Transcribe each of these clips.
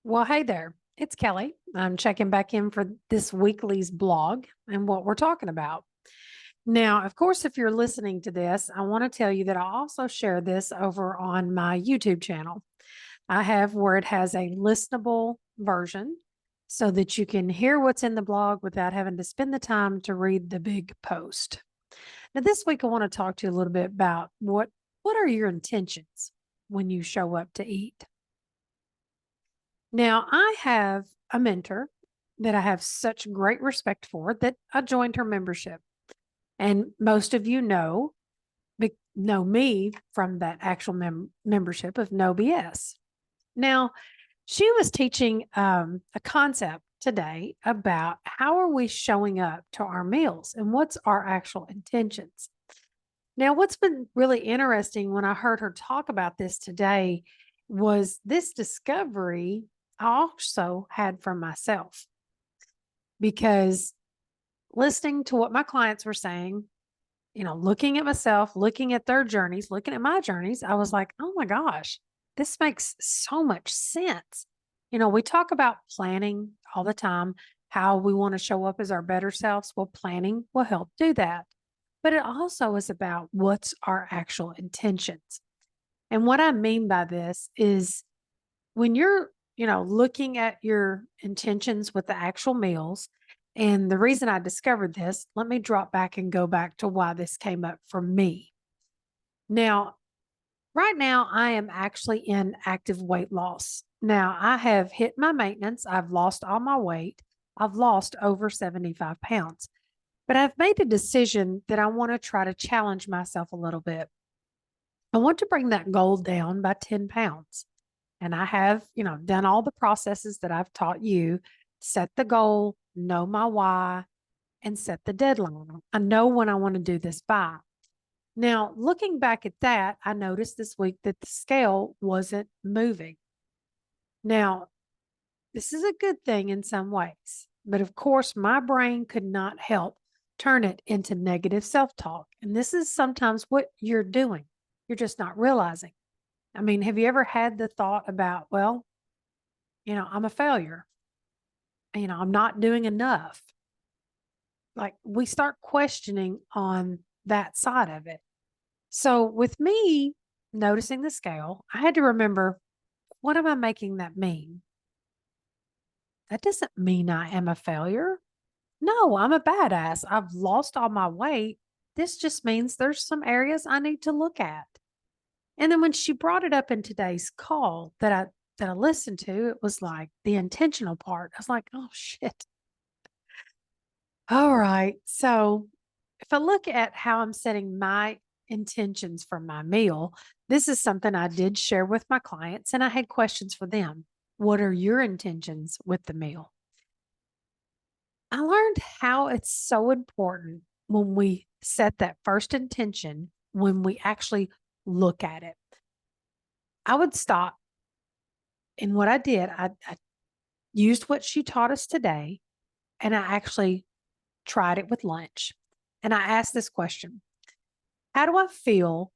Well, hey there. It's Kelly. I'm checking back in for this weekly's blog and what we're talking about. Now, of course, if you're listening to this, I want to tell you that I also share this over on my YouTube channel. I have where it has a listenable version so that you can hear what's in the blog without having to spend the time to read the big post. Now, this week I want to talk to you a little bit about what are your intentions when you show up to eat. Now, I have a mentor that I have such great respect for that I joined her membership. And most of you know me from that actual membership of No BS. Now, she was teaching a concept today about how are we showing up to our meals and what's our actual intentions. Now, what's been really interesting when I heard her talk about this today was this discovery I also had for myself because listening to what my clients were saying, looking at myself, looking at their journeys, looking at my journeys, I was like, oh my gosh, this makes so much sense. We talk about planning all the time, how we want to show up as our better selves. Well, planning will help do that. But it also is about what's our actual intentions. And what I mean by this is when you're, looking at your intentions with the actual meals, and the reason I discovered this, let me drop back and go back to why this came up for me. Now, right now, I am actually in active weight loss. Now, I have hit my maintenance. I've lost all my weight. I've lost over 75 pounds. But I've made a decision that I want to try to challenge myself a little bit. I want to bring that goal down by 10 pounds. And I have, done all the processes that I've taught you, set the goal, know my why, and set the deadline. I know when I want to do this by. Now, looking back at that, I noticed this week that the scale wasn't moving. Now, this is a good thing in some ways, but of course, my brain could not help turn it into negative self talk. And this is sometimes what you're doing, you're just not realizing. I mean, have you ever had the thought about, well, I'm a failure? I'm not doing enough. Like we start questioning on that side of it. So with me noticing the scale, I had to remember, what am I making that mean? That doesn't mean I am a failure. No, I'm a badass. I've lost all my weight. This just means there's some areas I need to look at. And then when she brought it up in today's call that I listened to, it was like the intentional part. I was like, oh shit. All right. So if I look at how I'm setting my intentions for my meal, this is something I did share with my clients and I had questions for them. What are your intentions with the meal? I learned how it's so important when we set that first intention, when we actually look at it. I would stop. And what I did, I used what she taught us today, and I actually tried it with lunch. And I asked this question: how do I feel?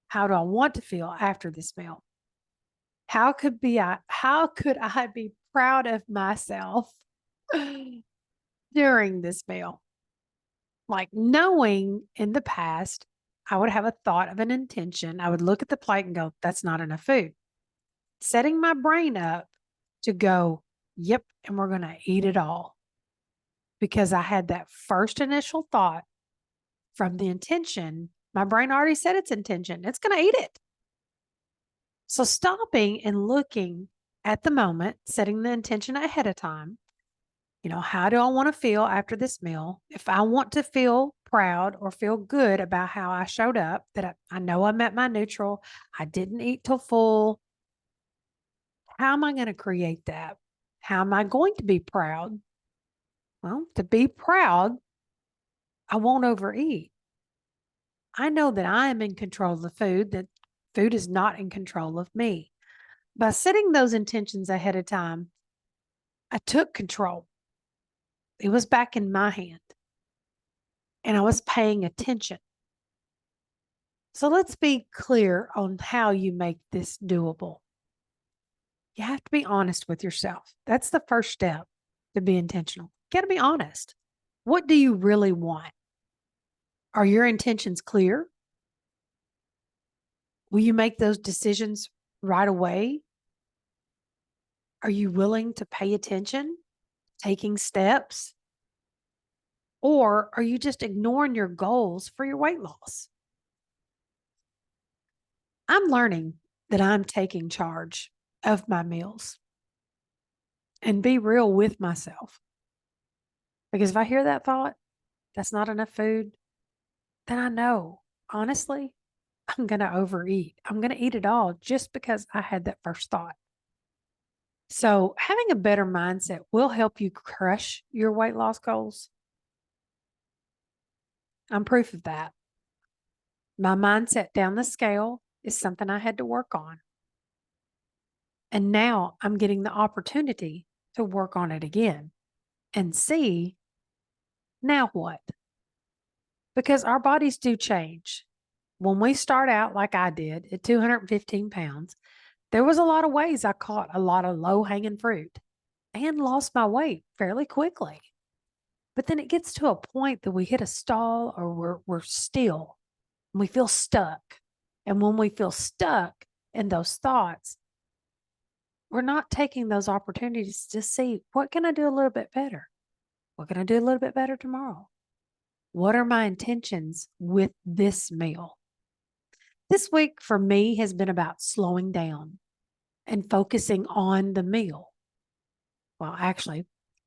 How do I want to feel after this meal? How could I be proud of myself during this meal? Like knowing in the past, I would have a thought of an intention. I would look at the plate and go, that's not enough food. Setting my brain up to go, yep, and we're going to eat it all. Because I had that first initial thought from the intention. My brain already said its intention. It's going to eat it. So stopping and looking at the moment, setting the intention ahead of time, how do I want to feel after this meal? If I want to feel proud or feel good about how I showed up, that I know I met my neutral, I didn't eat till full, how am I going to create that? How am I going to be proud? Well, to be proud, I won't overeat. I know that I am in control of the food, that food is not in control of me. By setting those intentions ahead of time, I took control. It was back in my hand and I was paying attention. So let's be clear on how you make this doable. You have to be honest with yourself. That's the first step to be intentional. You got to be honest. What do you really want? Are your intentions clear? Will you make those decisions right away? Are you willing to pay attention, taking steps? Or are you just ignoring your goals for your weight loss? I'm learning that I'm taking charge of my meals and be real with myself. Because if I hear that thought, that's not enough food, then I know, honestly, I'm going to overeat. I'm going to eat it all just because I had that first thought. So, having a better mindset will help you crush your weight loss goals. I'm proof of that. My mindset down the scale is something I had to work on. And now I'm getting the opportunity to work on it again and see now what? Because our bodies do change. When we start out like I did at 215 pounds, there was a lot of ways I caught a lot of low hanging fruit and lost my weight fairly quickly. But then it gets to a point that we hit a stall or we're still and we feel stuck. And when we feel stuck in those thoughts, we're not taking those opportunities to see what can I do a little bit better? What can I do a little bit better tomorrow? What are my intentions with this meal? This week for me has been about slowing down and focusing on the meal. Well, actually,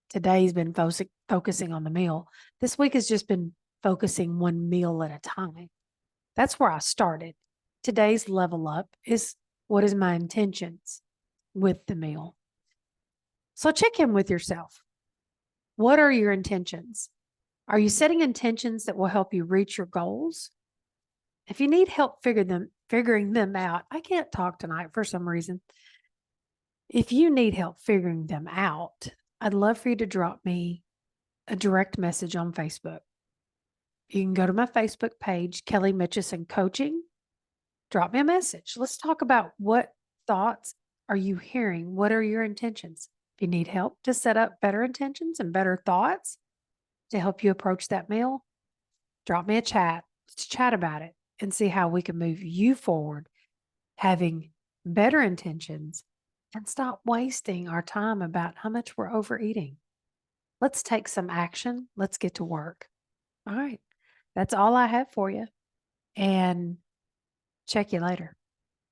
today's been focusing on the meal. This week has just been focusing one meal at a time. That's where I started. Today's level up is what is my intentions with the meal. So check in with yourself. What are your intentions? Are you setting intentions that will help you reach your goals? If you need help figuring them out, I can't talk tonight for some reason. If you need help figuring them out, I'd love for you to drop me a direct message on Facebook. You can go to my Facebook page, Kelly Mitchuson Coaching. Drop me a message. Let's talk about what thoughts are you hearing? What are your intentions? If you need help to set up better intentions and better thoughts to help you approach that meal, drop me a chat. Let's chat about it and see how we can move you forward, having better intentions and stop wasting our time about how much we're overeating. Let's take some action. Let's get to work. All right. That's all I have for you. And check you later.